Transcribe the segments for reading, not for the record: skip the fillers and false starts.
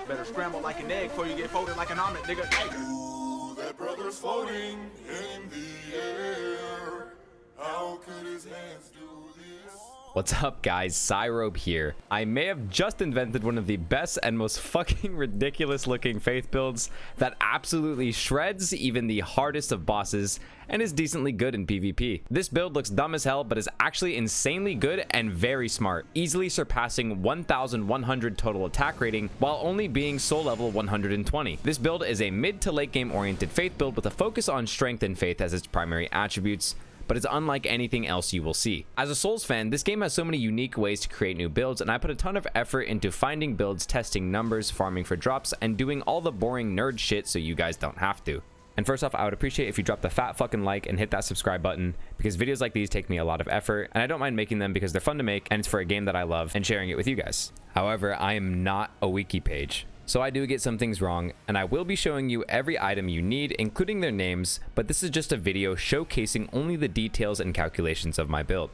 Better scramble like an egg before you get folded like an omelet, nigga. Ooh, that brother's floating in the air. How could his hands do this? What's up, guys? Syrobe here. I may have just invented one of the best and most fucking ridiculous looking faith builds that absolutely shreds even the hardest of bosses and is decently good in PvP. This build looks dumb as hell, but is actually insanely good and very smart, easily surpassing 1100 total attack rating while only being soul level 120. This build is a mid to late game oriented faith build with a focus on strength and faith as its primary attributes, but it's unlike anything else you will see. As a Souls fan, this game has so many unique ways to create new builds, and I put a ton of effort into finding builds, testing numbers, farming for drops, and doing all the boring nerd shit so you guys don't have to. And first off, I would appreciate if you dropped a fat fucking like and hit that subscribe button, because videos like these take me a lot of effort, and I don't mind making them because they're fun to make, and it's for a game that I love, and sharing it with you guys. However, I am not a wiki page, so I do get some things wrong, and I will be showing you every item you need, including their names, but this is just a video showcasing only the details and calculations of my build.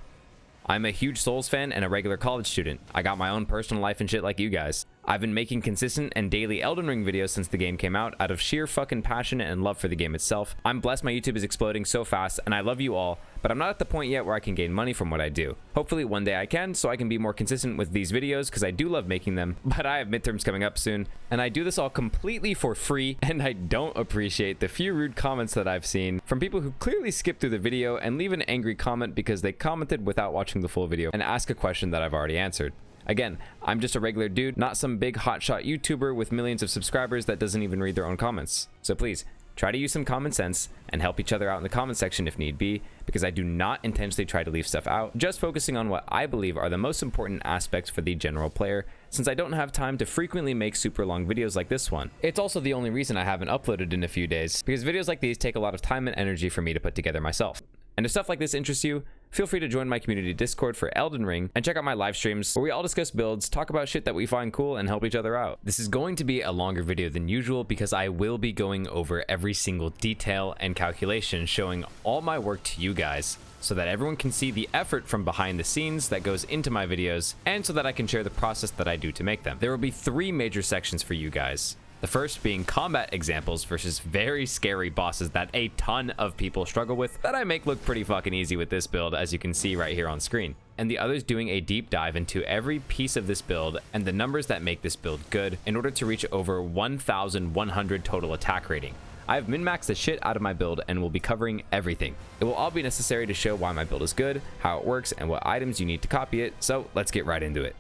I'm a huge Souls fan and a regular college student. I got my own personal life and shit like you guys. I've been making consistent and daily Elden Ring videos since the game came out out of sheer fucking passion and love for the game itself. I'm blessed my YouTube is exploding so fast, and I love you all, but I'm not at the point yet where I can gain money from what I do. Hopefully one day I can, so I can be more consistent with these videos because I do love making them, but I have midterms coming up soon, and I do this all completely for free, and I don't appreciate the few rude comments that I've seen from people who clearly skip through the video and leave an angry comment because they commented without watching the full video and ask a question that I've already answered. Again, I'm just a regular dude, not some big hotshot YouTuber with millions of subscribers that doesn't even read their own comments. So please, try to use some common sense and help each other out in the comment section if need be, because I do not intentionally try to leave stuff out, just focusing on what I believe are the most important aspects for the general player, since I don't have time to frequently make super long videos like this one. It's also the only reason I haven't uploaded in a few days, because videos like these take a lot of time and energy for me to put together myself. And if stuff like this interests you, feel free to join my community Discord for Elden Ring and check out my live streams where we all discuss builds, talk about shit that we find cool, and help each other out. This is going to be a longer video than usual because I will be going over every single detail and calculation, showing all my work to you guys so that everyone can see the effort from behind the scenes that goes into my videos, and so that I can share the process that I do to make them. There will be 3 major sections for you guys. The first being combat examples versus very scary bosses that a ton of people struggle with that I make look pretty fucking easy with this build, as you can see right here on screen. And the others doing a deep dive into every piece of this build and the numbers that make this build good in order to reach over 1100 total attack rating. I have min-maxed the shit out of my build and will be covering everything. It will all be necessary to show why my build is good, how it works, and what items you need to copy it, so let's get right into it.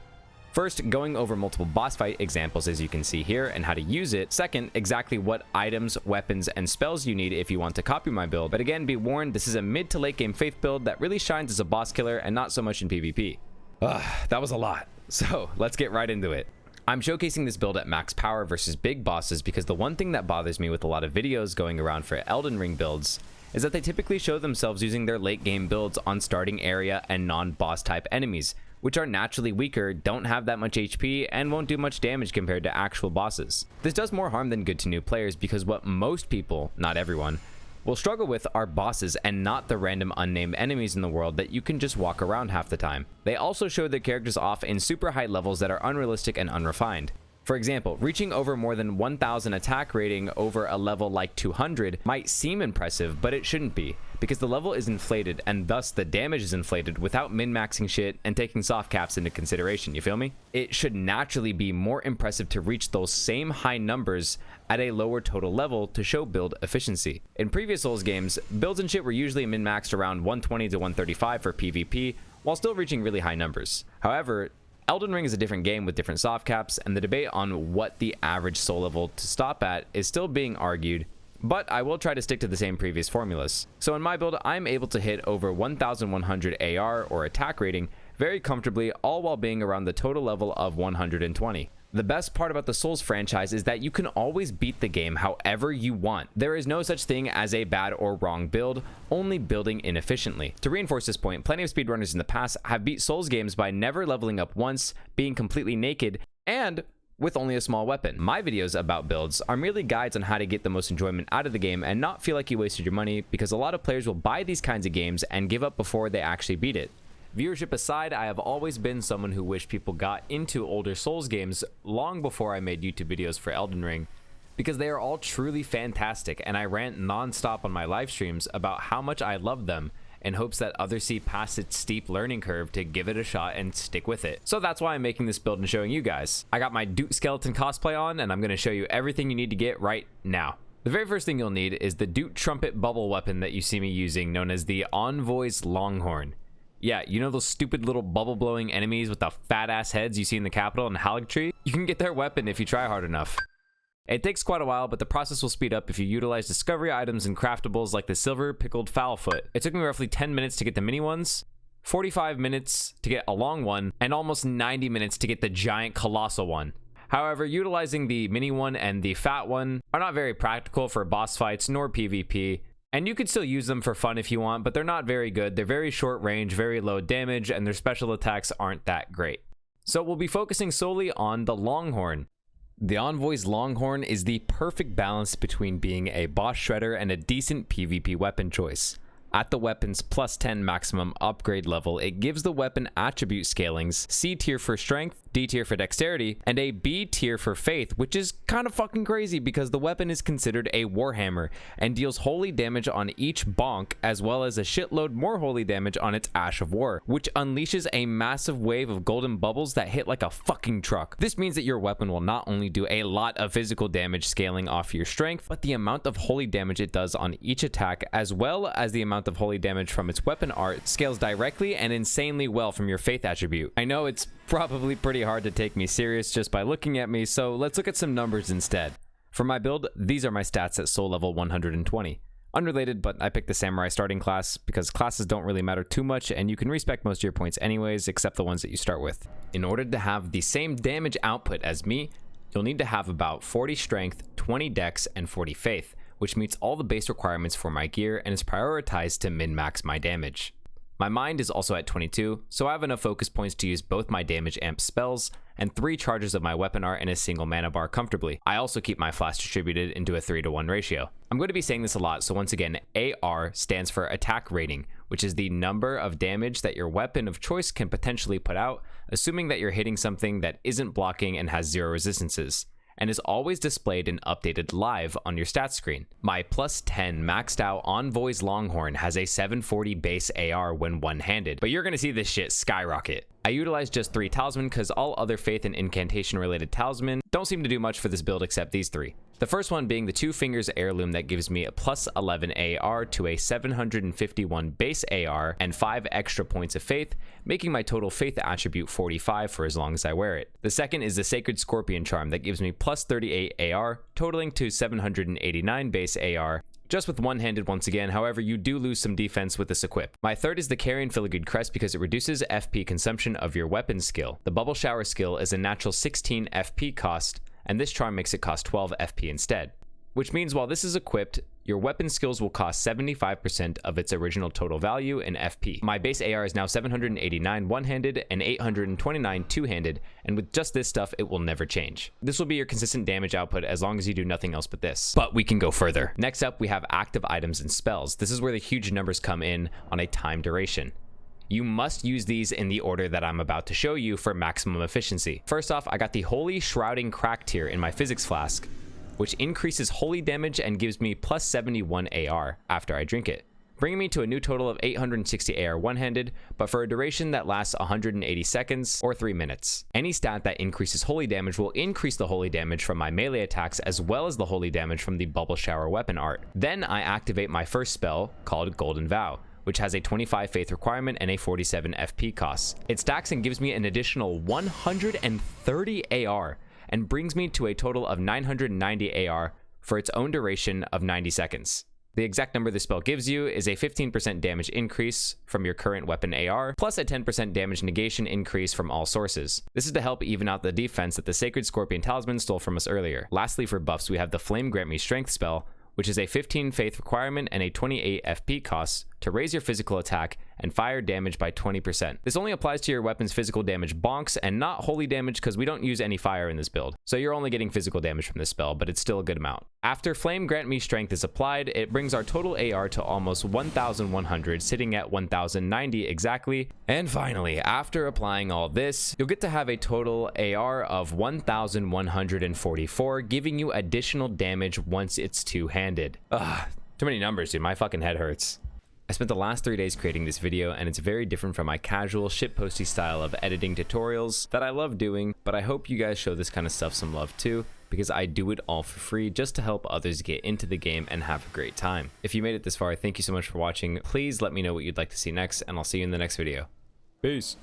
First, going over multiple boss fight examples as you can see here and how to use it. Second, exactly what items, weapons, and spells you need if you want to copy my build. But again, be warned, this is a mid to late game faith build that really shines as a boss killer and not so much in PvP. That was a lot. So let's get right into it. I'm showcasing this build at max power versus big bosses because the one thing that bothers me with a lot of videos going around for Elden Ring builds is that they typically show themselves using their late game builds on starting area and non-boss type enemies, which are naturally weaker, don't have that much HP, and won't do much damage compared to actual bosses. This does more harm than good to new players because what most people, not everyone, will struggle with are bosses and not the random unnamed enemies in the world that you can just walk around half the time. They also show their characters off in super high levels that are unrealistic and unrefined. For example, reaching over more than 1000 attack rating over a level like 200 might seem impressive, but it shouldn't be, because the level is inflated and thus the damage is inflated without min-maxing shit and taking soft caps into consideration, you feel me? It should naturally be more impressive to reach those same high numbers at a lower total level to show build efficiency. In previous Souls games, builds and shit were usually min-maxed around 120 to 135 for PvP, while still reaching really high numbers. However, Elden Ring is a different game with different soft caps, and the debate on what the average soul level to stop at is still being argued, but I will try to stick to the same previous formulas. So in my build, I'm able to hit over 1100 AR or attack rating very comfortably, all while being around the total level of 120. The best part about the Souls franchise is that you can always beat the game however you want. There is no such thing as a bad or wrong build, only building inefficiently. To reinforce this point, plenty of speedrunners in the past have beat Souls games by never leveling up once, being completely naked, and with only a small weapon. My videos about builds are merely guides on how to get the most enjoyment out of the game and not feel like you wasted your money, because a lot of players will buy these kinds of games and give up before they actually beat it. Viewership aside, I have always been someone who wished people got into older Souls games long before I made YouTube videos for Elden Ring, because they are all truly fantastic, and I rant non-stop on my live streams about how much I love them in hopes that others see past its steep learning curve to give it a shot and stick with it. So that's why I'm making this build and showing you guys. I got my 𝙀𝙓𝙋𝘼𝙉𝘿 cosplay on, and I'm going to show you everything you need to get right now. The very first thing you'll need is the 𝙀𝙓𝙃 bubble weapon that you see me using, known as the Envoys Longhorn. Yeah, you know those stupid little bubble blowing enemies with the fat ass heads you see in the capital and 𝙀𝙓𝙃? You can get their weapon if you try hard enough. It takes quite a while, but the process will speed up if you utilize discovery items and craftables like the silver pickled fowlfoot. It took me roughly 10 minutes to get the mini ones, 45 minutes to get a long one, and almost 90 minutes to get the giant colossal one. However, utilizing the mini one and the fat one are not very practical for boss fights nor PvP, and you could still use them for fun if you want, but they're not very good. They're very short range, very low damage, and their special attacks aren't that great. So we'll be focusing solely on the Longhorn. The Envoys Longhorn is the perfect balance between being a boss shredder and a decent PvP weapon choice. At the weapon's +10 maximum upgrade level, it gives the weapon attribute scalings C tier for strength, D tier for dexterity, and a B tier for faith, which is kind of fucking crazy because the weapon is considered a warhammer and deals holy damage on each bonk, as well as a shitload more holy damage on its Ash of War, which unleashes a massive wave of golden bubbles that hit like a fucking truck. This means that your weapon will not only do a lot of physical damage scaling off your strength, but the amount of holy damage it does on each attack, as well as the amount of holy damage from its weapon art, scales directly and insanely well from your faith attribute. I know it's probably pretty hard to take me serious just by looking at me, so let's look at some numbers instead. For my build, these are my stats at soul level 120. Unrelated, but I picked the samurai starting class because classes don't really matter too much and you can respec most of your points anyways, except the ones that you start with. In order to have the same damage output as me, you'll need to have about 40 strength, 20 dex, and 40 faith, which meets all the base requirements for my gear and is prioritized to min-max my damage. My mind is also at 22, so I have enough focus points to use both my damage amp spells and 3 charges of my weapon art in a single mana bar comfortably. I also keep my flash distributed into a 3-to-1 ratio. I'm going to be saying this a lot, so once again, AR stands for attack rating, which is the number of damage that your weapon of choice can potentially put out, assuming that you're hitting something that isn't blocking and has 0 resistances, and is always displayed and updated live on your stats screen. My +10 maxed out Envoys Longhorn has a 740 base AR when one-handed, but you're gonna see this shit skyrocket. I utilized just 3 talisman because all other faith and incantation related talisman don't seem to do much for this build except these 3. The first one being the 2 Fingers Heirloom that gives me a +11 AR to a 751 base AR and 5 extra points of faith, making my total faith attribute 45 for as long as I wear it. The second is the Sacred Scorpion Charm that gives me +38 AR, totaling to 789 base AR, just with one-handed once again. However, you do lose some defense with this equip. My third is the Carrion Filigree Crest because it reduces FP consumption of your weapon skill. The Bubble Shower skill is a natural 16 FP cost, and this charm makes it cost 12 FP instead. Which means while this is equipped, your weapon skills will cost 75% of its original total value in FP. My base AR is now 789 one-handed and 829 two-handed, and with just this stuff, it will never change. This will be your consistent damage output as long as you do nothing else but this. But we can go further. Next up, we have active items and spells. This is where the huge numbers come in on a time duration. You must use these in the order that I'm about to show you for maximum efficiency. First off, I got the Holy Shrouding Crack tier in my physics flask, which increases holy damage and gives me +71 AR after I drink it, bringing me to a new total of 860 AR one-handed, but for a duration that lasts 180 seconds or 3 minutes. Any stat that increases holy damage will increase the holy damage from my melee attacks as well as the holy damage from the Bubble Shower weapon art. Then I activate my first spell called Golden Vow, which has a 25 faith requirement and a 47 FP cost. It stacks and gives me an additional 130 AR and brings me to a total of 990 AR for its own duration of 90 seconds. The exact number this spell gives you is a 15% damage increase from your current weapon AR, plus a 10% damage negation increase from all sources. This is to help even out the defense that the Sacred Scorpion Talisman stole from us earlier. Lastly, for buffs, we have the Flame Grant Me Strength spell, which is a 15 faith requirement and a 28 FP cost to raise your physical attack and fire damage by 20%. This only applies to your weapon's physical damage bonks and not holy damage because we don't use any fire in this build. So you're only getting physical damage from this spell, but it's still a good amount. After Flame Grant Me Strength is applied, it brings our total AR to almost 1,100, sitting at 1,090 exactly. And finally, after applying all this, you'll get to have a total AR of 1,144, giving you additional damage once it's two-handed. Ugh, too many numbers, dude. My fucking head hurts. I spent the last 3 days creating this video, and it's very different from my casual shitposty style of editing tutorials that I love doing, but I hope you guys show this kind of stuff some love too, because I do it all for free just to help others get into the game and have a great time. If you made it this far, thank you so much for watching. Please let me know what you'd like to see next, and I'll see you in the next video. Peace.